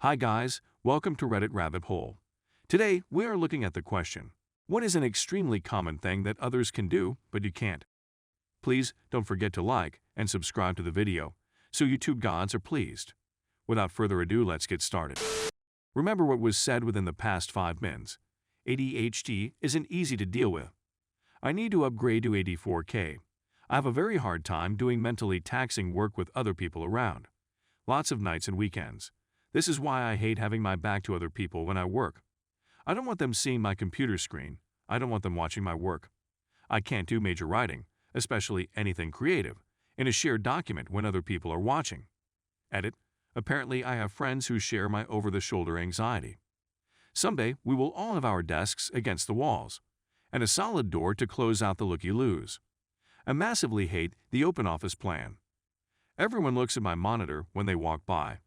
Hi guys, welcome to Reddit Rabbit Hole. Today, we are looking at the question, what is an extremely common thing that others can do, but you can't? Please don't forget to like and subscribe to the video, so YouTube gods are pleased. Without further ado, let's get started. Remember what was said within the past 5 minutes. ADHD isn't easy to deal with. I need to upgrade to 84K. I have a very hard time doing mentally taxing work with other people around. Lots of nights and weekends. This is why I hate having my back to other people when I work. I don't want them seeing my computer screen. I don't want them watching my work. I can't do major writing, especially anything creative, in a shared document when other people are watching. Edit. Apparently, I have friends who share my over-the-shoulder anxiety. Someday, we will all have our desks against the walls, and a solid door to close out the looky-loos. I massively hate the open office plan. Everyone looks at my monitor when they walk by.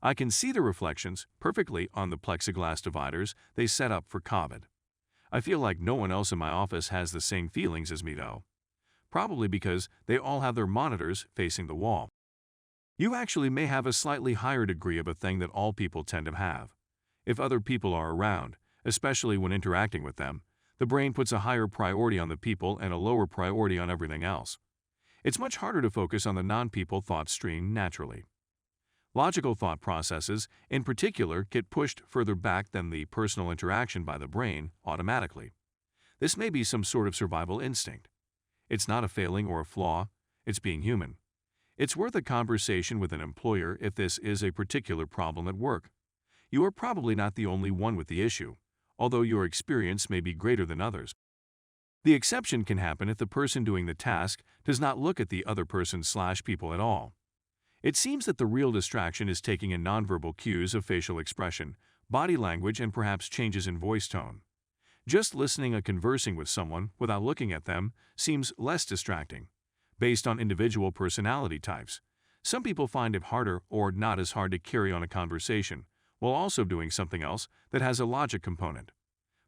I can see the reflections perfectly on the plexiglass dividers they set up for COVID. I feel like no one else in my office has the same feelings as me though. Probably because they all have their monitors facing the wall. You actually may have a slightly higher degree of a thing that all people tend to have. If other people are around, especially when interacting with them, the brain puts a higher priority on the people and a lower priority on everything else. It's much harder to focus on the non-people thought stream naturally. Logical thought processes, in particular, get pushed further back than the personal interaction by the brain automatically. This may be some sort of survival instinct. It's not a failing or a flaw, it's being human. It's worth a conversation with an employer if this is a particular problem at work. You are probably not the only one with the issue, although your experience may be greater than others. The exception can happen if the person doing the task does not look at the other person/people at all. It seems that the real distraction is taking in nonverbal cues of facial expression, body language, and perhaps changes in voice tone. Just listening or conversing with someone without looking at them seems less distracting. Based on individual personality types, some people find it harder or not as hard to carry on a conversation while also doing something else that has a logic component.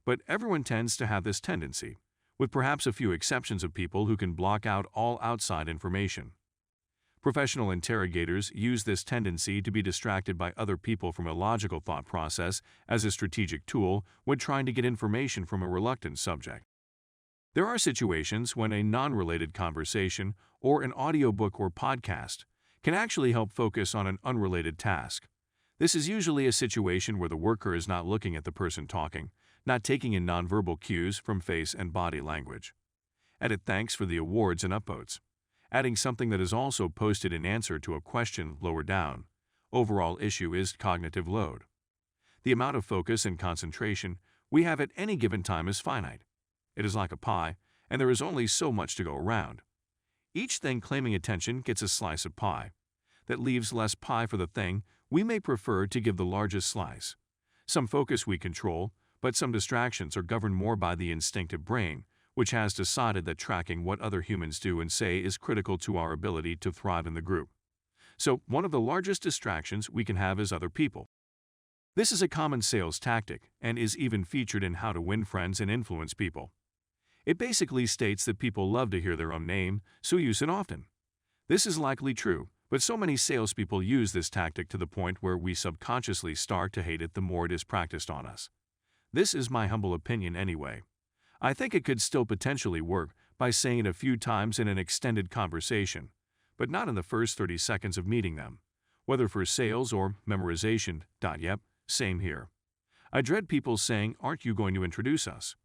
But everyone tends to have this tendency, with perhaps a few exceptions of people who can block out all outside information. Professional interrogators use this tendency to be distracted by other people from a logical thought process as a strategic tool when trying to get information from a reluctant subject. There are situations when a non-related conversation or an audiobook or podcast can actually help focus on an unrelated task. This is usually a situation where the worker is not looking at the person talking, not taking in nonverbal cues from face and body language. Edit. Thanks for the awards and upvotes. Adding something that is also posted in answer to a question lower down. Overall issue is cognitive load. The amount of focus and concentration we have at any given time is finite. It is like a pie, and there is only so much to go around. Each thing claiming attention gets a slice of pie. That leaves less pie for the thing we may prefer to give the largest slice. Some focus we control, but some distractions are governed more by the instinctive brain, which has decided that tracking what other humans do and say is critical to our ability to thrive in the group. So, one of the largest distractions we can have is other people. This is a common sales tactic and is even featured in How to Win Friends and Influence People. It basically states that people love to hear their own name, so use it often. This is likely true, but so many salespeople use this tactic to the point where we subconsciously start to hate it the more it is practiced on us. This is my humble opinion anyway. I think it could still potentially work by saying it a few times in an extended conversation, but not in the first 30 seconds of meeting them, whether for sales or memorization. Yep, same here. I dread people saying, "Aren't you going to introduce us?"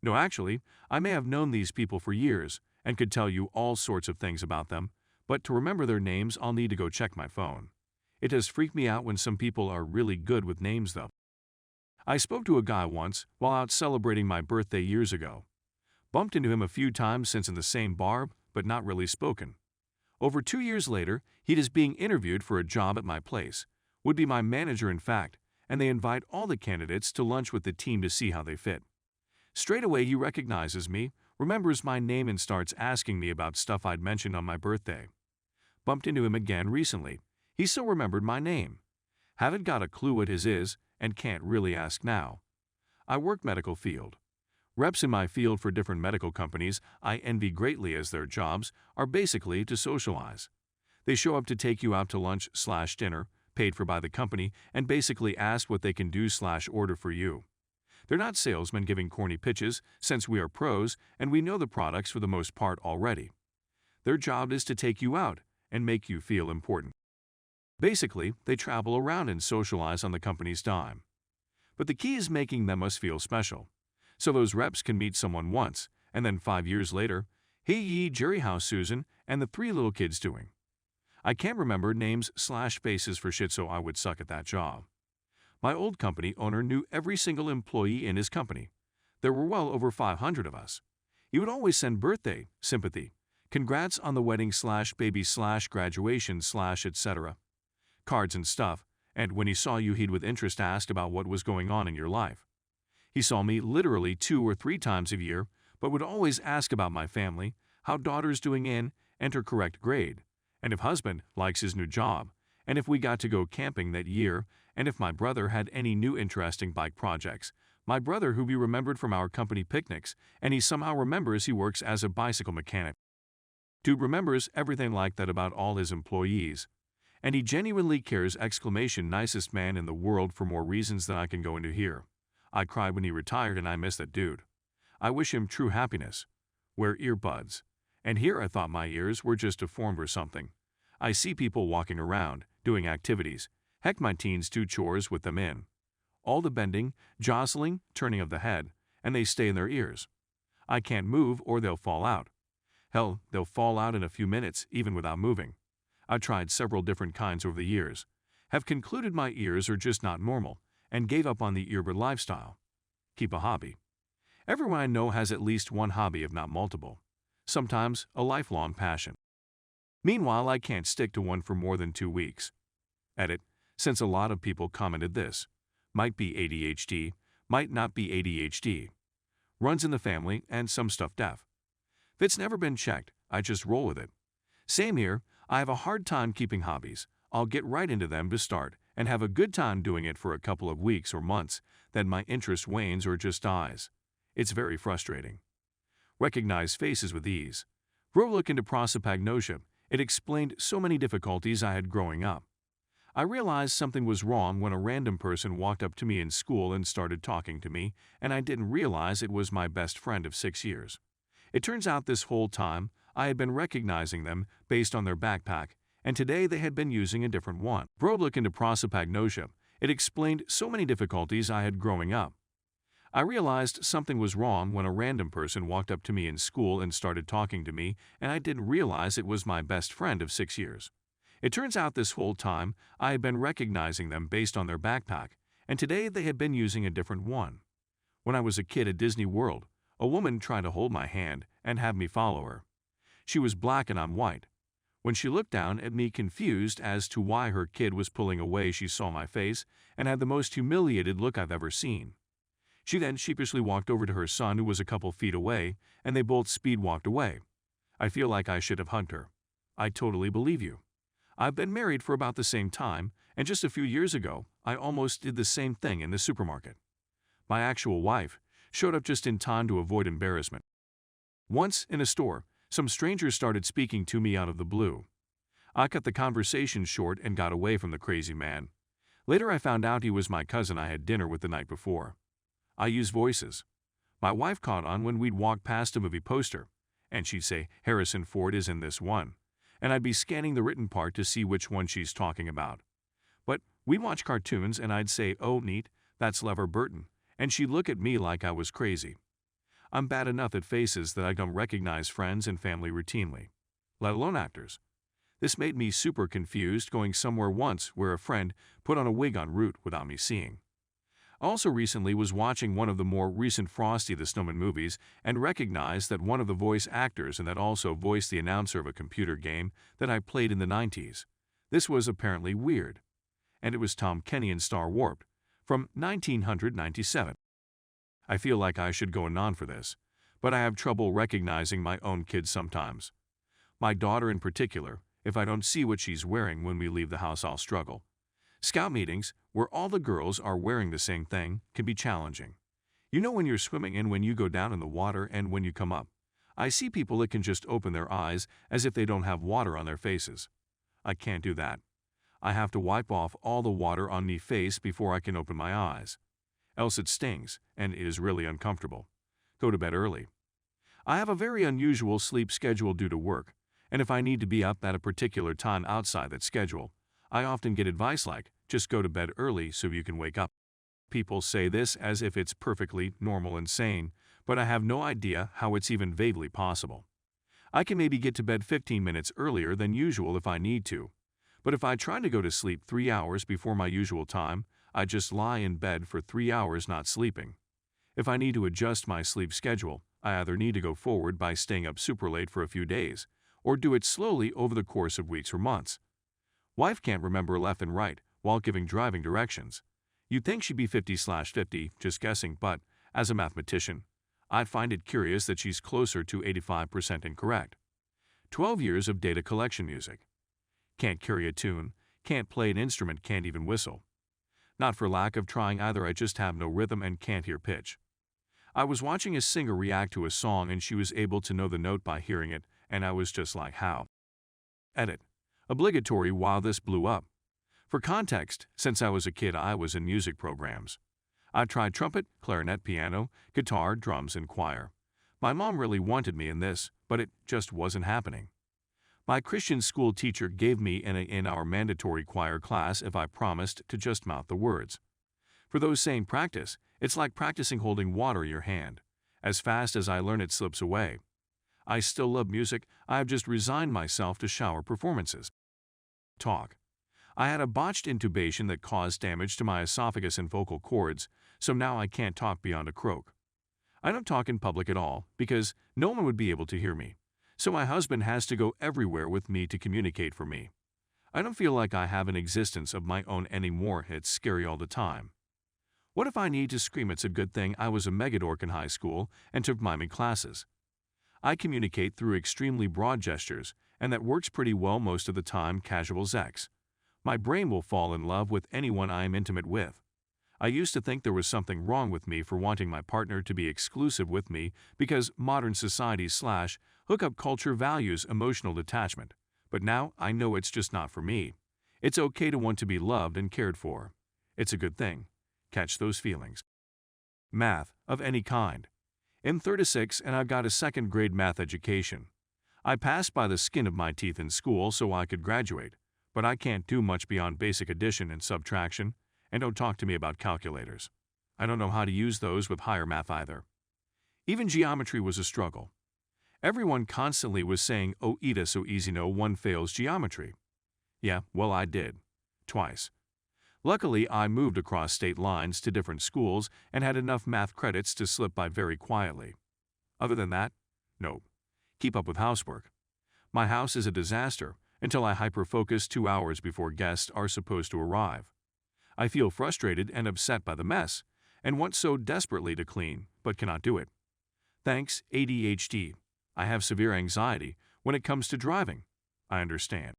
No, actually, I may have known these people for years and could tell you all sorts of things about them, but to remember their names, I'll need to go check my phone. It has freaked me out when some people are really good with names though. I spoke to a guy once while out celebrating my birthday years ago. Bumped into him a few times since in the same bar, but not really spoken. Over 2 years later, he is being interviewed for a job at my place, would be my manager in fact, and they invite all the candidates to lunch with the team to see how they fit. Straight away he recognizes me, remembers my name and starts asking me about stuff I'd mentioned on my birthday. Bumped into him again recently. He still remembered my name. Haven't got a clue what his is, and can't really ask now. I work medical field. Reps in my field for different medical companies I envy greatly as their jobs are basically to socialize. They show up to take you out to lunch/dinner, paid for by the company, and basically ask what they can do/order for you. They're not salesmen giving corny pitches, since we are pros and we know the products for the most part already. Their job is to take you out and make you feel important. Basically, they travel around and socialize on the company's dime. But the key is making them us feel special. So those reps can meet someone once, and then 5 years later, "Hey ye, Jerry, how's Susan and the 3 little kids doing?" I can't remember names/faces for shit, so I would suck at that job. My old company owner knew every single employee in his company. There were well over 500 of us. He would always send birthday, sympathy, congrats on the wedding/baby/graduation/etc. cards and stuff, and when he saw you, he'd with interest asked about what was going on in your life. He saw me literally 2 or 3 times a year, but would always ask about my family, how daughter's doing in, enter correct grade, and if husband likes his new job, and if we got to go camping that year, and if my brother had any new interesting bike projects. My brother who we remembered from our company picnics, and he somehow remembers he works as a bicycle mechanic. Dude remembers everything like that about all his employees. And he genuinely cares! Nicest man in the world for more reasons than I can go into here. I cried when he retired and I miss that dude. I wish him true happiness. Wear earbuds. And here I thought my ears were just deformed or something. I see people walking around, doing activities. Heck, my teens do chores with them in. All the bending, jostling, turning of the head, and they stay in their ears. I can't move or they'll fall out. Hell, they'll fall out in a few minutes, even without moving. I've tried several different kinds over the years, have concluded my ears are just not normal, and gave up on the earbud lifestyle. Keep a hobby. Everyone I know has at least one hobby, if not multiple. Sometimes a lifelong passion. Meanwhile, I can't stick to one for more than 2 weeks. Edit, since a lot of people commented this. Might be ADHD, might not be ADHD. Runs in the family and some stuff deaf. If it's never been checked, I just roll with it. Same here. I have a hard time keeping hobbies. I'll get right into them to start and have a good time doing it for a couple of weeks or months, then my interest wanes or just dies. It's very frustrating. Recognize faces with ease. Bro, look into prosopagnosia. It explained so many difficulties I had growing up. I realized something was wrong when a random person walked up to me in school and started talking to me, and I didn't realize it was my best friend of 6 years. It turns out this whole time, I had been recognizing them based on their backpack, and today they had been using a different one. Bro, look into prosopagnosia. It explained so many difficulties I had growing up. I realized something was wrong when a random person walked up to me in school and started talking to me, and I didn't realize it was my best friend of 6 years. It turns out this whole time, I had been recognizing them based on their backpack, and today they had been using a different one. When I was a kid at Disney World, a woman tried to hold my hand and have me follow her. She was black and I'm white. When she looked down at me confused as to why her kid was pulling away, she saw my face and had the most humiliated look I've ever seen. She then sheepishly walked over to her son, who was a couple feet away, and they both speed walked away. I feel like I should have hugged her. I totally believe you. I've been married for about the same time, and just a few years ago, I almost did the same thing in the supermarket. My actual wife showed up just in time to avoid embarrassment. Once, in a store, some strangers started speaking to me out of the blue. I cut the conversation short and got away from the crazy man. Later I found out he was my cousin I had dinner with the night before. I use voices. My wife caught on when we'd walk past a movie poster, and she'd say, "Harrison Ford is in this one," and I'd be scanning the written part to see which one she's talking about. But we'd watch cartoons and I'd say, "Oh, neat, that's LeVar Burton," and she'd look at me like I was crazy. I'm bad enough at faces that I don't recognize friends and family routinely, let alone actors. This made me super confused going somewhere once where a friend put on a wig en route without me seeing. I also recently was watching one of the more recent Frosty the Snowman movies and recognized that one of the voice actors and that also voiced the announcer of a computer game that I played in the 90s. This was apparently weird. And it was Tom Kenny in Star Warped from 1997. I feel like I should go anon for this, but I have trouble recognizing my own kids sometimes. My daughter in particular, if I don't see what she's wearing when we leave the house, I'll struggle. Scout meetings, where all the girls are wearing the same thing, can be challenging. You know when you're swimming and when you go down in the water and when you come up. I see people that can just open their eyes as if they don't have water on their faces. I can't do that. I have to wipe off all the water on my face before I can open my eyes. Else it stings, and it is really uncomfortable. Go to bed early. I have a very unusual sleep schedule due to work, and if I need to be up at a particular time outside that schedule, I often get advice like, just go to bed early so you can wake up. People say this as if it's perfectly normal and sane, but I have no idea how it's even vaguely possible. I can maybe get to bed 15 minutes earlier than usual if I need to, but if I try to go to sleep 3 hours before my usual time, I just lie in bed for 3 hours not sleeping. If I need to adjust my sleep schedule, I either need to go forward by staying up super late for a few days, or do it slowly over the course of weeks or months. Wife can't remember left and right while giving driving directions. You'd think she'd be 50/50, just guessing, but as a mathematician, I find it curious that she's closer to 85% incorrect. 12 years of data collection music. Can't carry a tune, can't play an instrument, can't even whistle. Not for lack of trying either, I just have no rhythm and can't hear pitch. I was watching a singer react to a song and she was able to know the note by hearing it, and I was just like, how? Edit. Obligatory while this blew up. For context, since I was a kid I was in music programs. I tried trumpet, clarinet, piano, guitar, drums, and choir. My mom really wanted me in this, but it just wasn't happening. My Christian school teacher gave me an A in our mandatory choir class if I promised to just mouth the words. For those saying practice, it's like practicing holding water in your hand. As fast as I learn it slips away. I still love music, I have just resigned myself to shower performances. Talk. I had a botched intubation that caused damage to my esophagus and vocal cords, so now I can't talk beyond a croak. I don't talk in public at all because no one would be able to hear me, so my husband has to go everywhere with me to communicate for me. I don't feel like I have an existence of my own anymore, it's scary all the time. What if I need to scream? It's a good thing I was a megadork in high school and took miming classes. I communicate through extremely broad gestures, and that works pretty well most of the time. Casual sex. My brain will fall in love with anyone I am intimate with. I used to think there was something wrong with me for wanting my partner to be exclusive with me because modern society/hookup culture values emotional detachment, but now I know it's just not for me. It's okay to want to be loved and cared for. It's a good thing. Catch those feelings. Math, of any kind. I'm 36 and I've got a second-grade math education. I passed by the skin of my teeth in school so I could graduate, but I can't do much beyond basic addition and subtraction, and don't talk to me about calculators. I don't know how to use those with higher math either. Even geometry was a struggle. Everyone constantly was saying, oh, Ida, so easy, no one fails geometry. Yeah, well, I did. Twice. Luckily, I moved across state lines to different schools and had enough math credits to slip by very quietly. Other than that, nope. Keep up with housework. My house is a disaster until I hyper-focus 2 hours before guests are supposed to arrive. I feel frustrated and upset by the mess and want so desperately to clean, but cannot do it. Thanks, ADHD. I have severe anxiety when it comes to driving. I understand.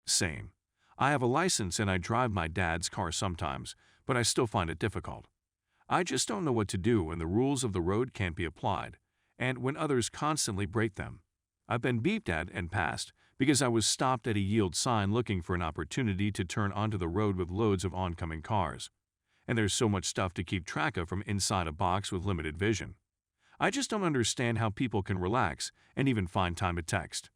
Same. I have a license and I drive my dad's car sometimes, but I still find it difficult. I just don't know what to do when the rules of the road can't be applied, and when others constantly break them. I've been beeped at and passed because I was stopped at a yield sign looking for an opportunity to turn onto the road with loads of oncoming cars. And there's so much stuff to keep track of from inside a box with limited vision. I just don't understand how people can relax and even find time to text.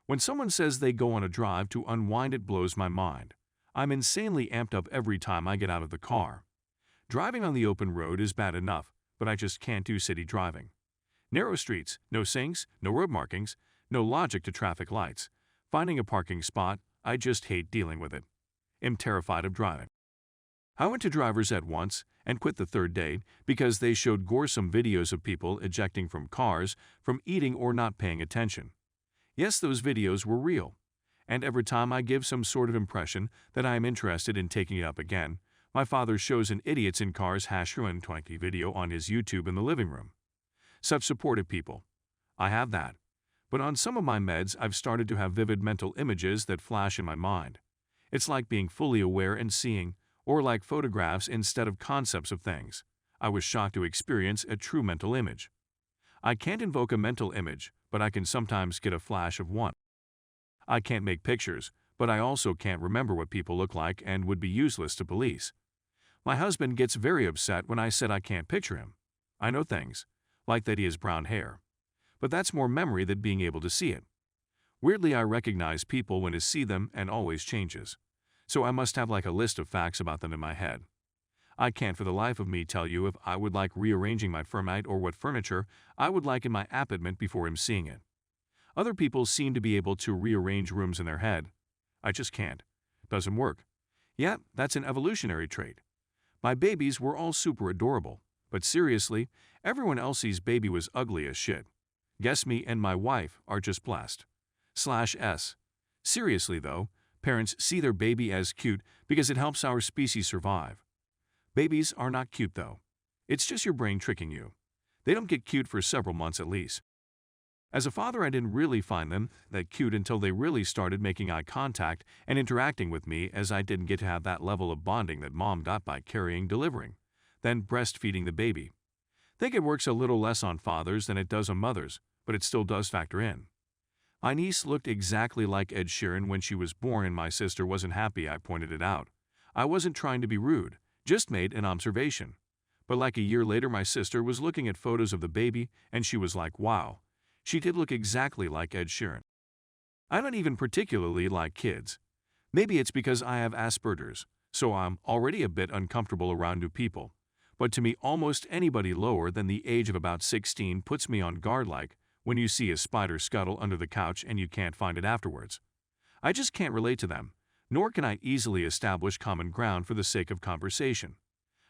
When someone says they go on a drive to unwind, it blows my mind. I'm insanely amped up every time I get out of the car. Driving on the open road is bad enough, but I just can't do city driving. Narrow streets, no sinks, no road markings, no logic to traffic lights. Finding a parking spot, I just hate dealing with it. I'm terrified of driving. I went to Driver's Ed once and quit the third day because they showed gruesome videos of people ejecting from cars from eating or not paying attention. Yes, those videos were real. And every time I give some sort of impression that I am interested in taking it up again, my father shows an idiots in cars #120 video on his YouTube in the living room. Such supportive people. I have that. But on some of my meds, I've started to have vivid mental images that flash in my mind. It's like being fully aware and seeing, or like photographs instead of concepts of things. I was shocked to experience a true mental image. I can't invoke a mental image, but I can sometimes get a flash of one. I can't make pictures, but I also can't remember what people look like and would be useless to police. My husband gets very upset when I said I can't picture him. I know things, like that he has brown hair. But that's more memory than being able to see it. Weirdly, I recognize people when I see them and always changes. So I must have like a list of facts about them in my head. I can't for the life of me tell you if I would like rearranging my furniture or what furniture I would like in my apartment before him seeing it. Other people seem to be able to rearrange rooms in their head. I just can't. Doesn't work. Yeah, that's an evolutionary trait. My babies were all super adorable, but seriously, everyone else's baby was ugly as shit. Guess me and my wife are just blessed. /S. Seriously though, parents see their baby as cute because it helps our species survive. Babies are not cute though. It's just your brain tricking you. They don't get cute for several months at least. As a father, I didn't really find them that cute until they really started making eye contact and interacting with me, as I didn't get to have that level of bonding that mom got by carrying, delivering, then breastfeeding the baby. Think it works a little less on fathers than it does on mothers, but it still does factor in. My niece looked exactly like Ed Sheeran when she was born and my sister wasn't happy I pointed it out. I wasn't trying to be rude, just made an observation. But like a year later, my sister was looking at photos of the baby and she was like, wow, she did look exactly like Ed Sheeran. I don't even particularly like kids. Maybe it's because I have Asperger's, so I'm already a bit uncomfortable around new people. But to me, almost anybody lower than the age of about 16 puts me on guard, like when you see a spider scuttle under the couch and you can't find it afterwards. I just can't relate to them, nor can I easily establish common ground for the sake of conversation.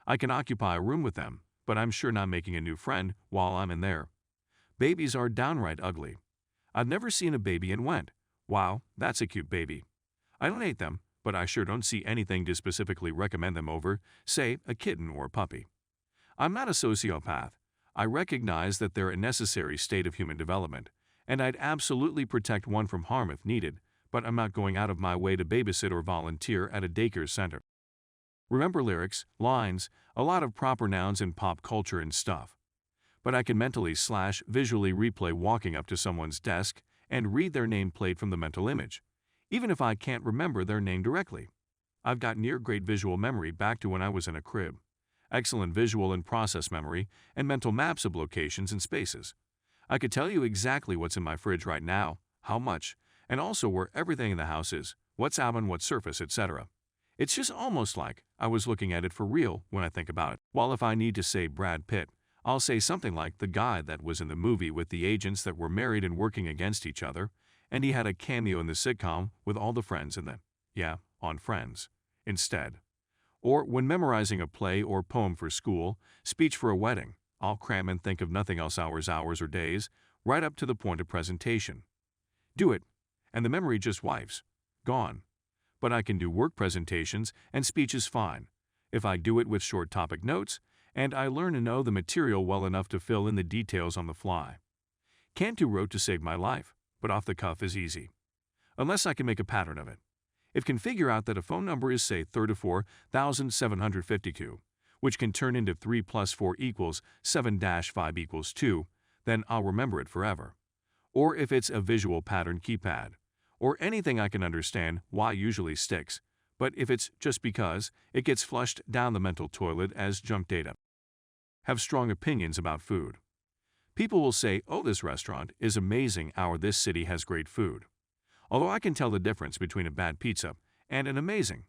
I can occupy a room with them, but I'm sure not making a new friend while I'm in there. Babies are downright ugly. I've never seen a baby and went, wow, that's a cute baby. I don't hate them, but I sure don't see anything to specifically recommend them over, say, a kitten or a puppy. I'm not a sociopath. I recognize that they're a necessary state of human development, and I'd absolutely protect one from harm if needed, but I'm not going out of my way to babysit or volunteer at a daycare center. Remember lyrics, lines, a lot of proper nouns in pop culture and stuff. But I can mentally/visually replay walking up to someone's desk and read their nameplate from the mental image, even if I can't remember their name directly. I've got near-great visual memory back to when I was in a crib, excellent visual and process memory, and mental maps of locations and spaces. I could tell you exactly what's in my fridge right now, how much, and also where everything in the house is, what's out on what surface, etc. It's just almost like I was looking at it for real when I think about it. While if I need to say Brad Pitt, I'll say something like the guy that was in the movie with the agents that were married and working against each other, and he had a cameo in the sitcom with all the friends in on Friends, instead. Or when memorizing a play or poem for school, speech for a wedding, I'll cram and think of nothing else hours or days, right up to the point of presentation. Do it, and the memory just wipes. Gone. But I can do work presentations and speeches fine, if I do it with short topic notes, and I learn to know the material well enough to fill in the details on the fly. Can't do rote to save my life, but off the cuff is easy. Unless I can make a pattern of it. If can figure out that a phone number is, say, 34,752, which can turn into 3 plus 4 equals 7-5 equals 2, then I'll remember it forever. Or if it's a visual pattern keypad, or anything I can understand why usually sticks, but if it's just because, it gets flushed down the mental toilet as junk data. Have strong opinions about food. People will say, oh, this restaurant is amazing, or this city has great food. Although I can tell the difference between a bad pizza and an amazing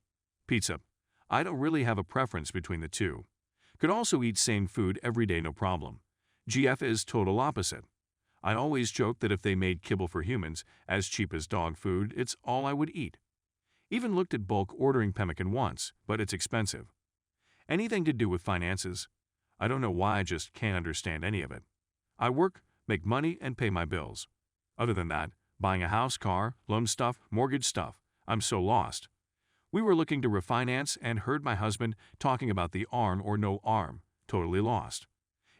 pizza, I don't really have a preference between the two. Could also eat same food every day, no problem. GF is total opposite. I always joke that if they made kibble for humans as cheap as dog food, it's all I would eat. Even looked at bulk ordering pemmican once, but it's expensive. Anything to do with finances? I don't know why, I just can't understand any of it. I work, make money, and pay my bills. Other than that, buying a house, car, loan stuff, mortgage stuff, I'm so lost. We were looking to refinance and heard my husband talking about the arm or no arm, totally lost.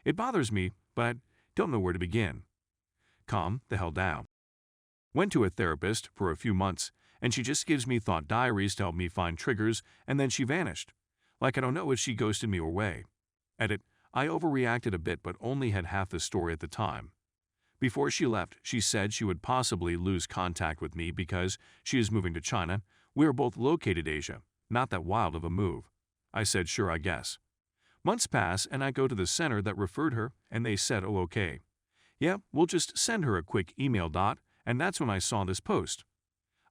It bothers me, but don't know where to begin. Calm the hell down. Went to a therapist for a few months, and she just gives me thought diaries to help me find triggers, and then she vanished. Like I don't know if she ghosted me or way. Edit, I overreacted a bit but only had half the story at the time. Before she left, she said she would possibly lose contact with me because she is moving to China. We are both located in Asia. Not that wild of a move. I said, sure, I guess. Months pass and I go to the center that referred her and they said, oh, okay. Yeah, we'll just send her a quick email. And that's when I saw this post.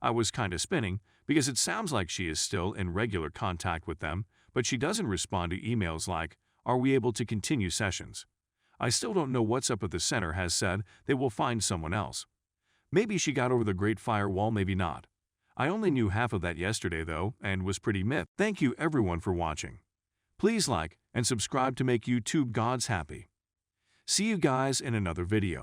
I was kinda spinning because it sounds like she is still in regular contact with them, but she doesn't respond to emails like, are we able to continue sessions? I still don't know what's up, but the center has said they will find someone else. Maybe she got over the Great Firewall, maybe not. I only knew half of that yesterday though and was pretty miffed. Thank you everyone for watching. Please like and subscribe to make YouTube gods happy. See you guys in another video.